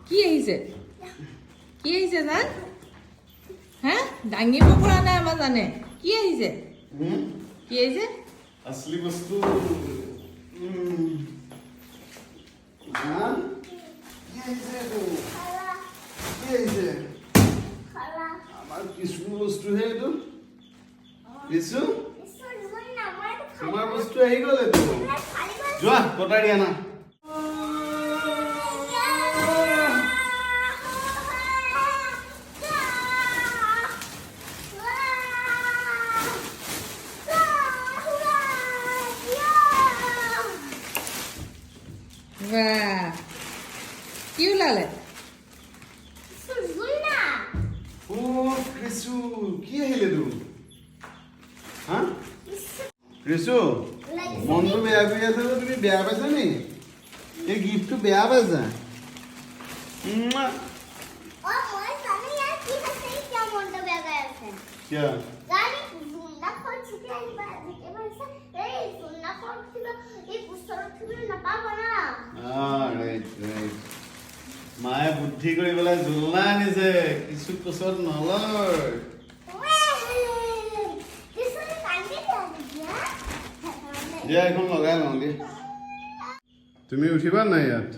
কি আহিছে কি আহিছে জান হা দাঙিব পৰা নাই আমাৰ জানে কি আহিছে কি আহিছে असली वस्तू हाँ ये हमारे किसु वस्तु है तो किसु हमारे वस्तु है ही गले तो जो कोटाड़िया ना वाह কি ওলালে ओ क्रिसु की है ले तू हाँ क्रिसु मन तो बेया बेया था तो तुम्हें बेया पैसा नहीं ये गिफ्ट तो बेया पैसा क्या মায়ে বুদ্ধি কৰি পেলাই জোলনা আনিছে কিছু কোচত নলয় দিয়া এখন লগাই লওঁ দিয়া তুমি উঠিবা নাই ইয়াত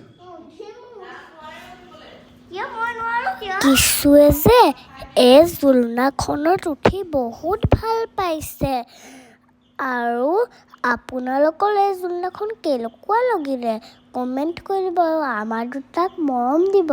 কিশুৱে যে এই জোলনাখনত উঠি বহুত ভাল পাইছে আৰু আপোনালোকৰ এই জোলনাখন কেনেকুৱা লাগিলে কমেণ্ট কৰিব আৰু আমাৰ দুটাক মৰম দিব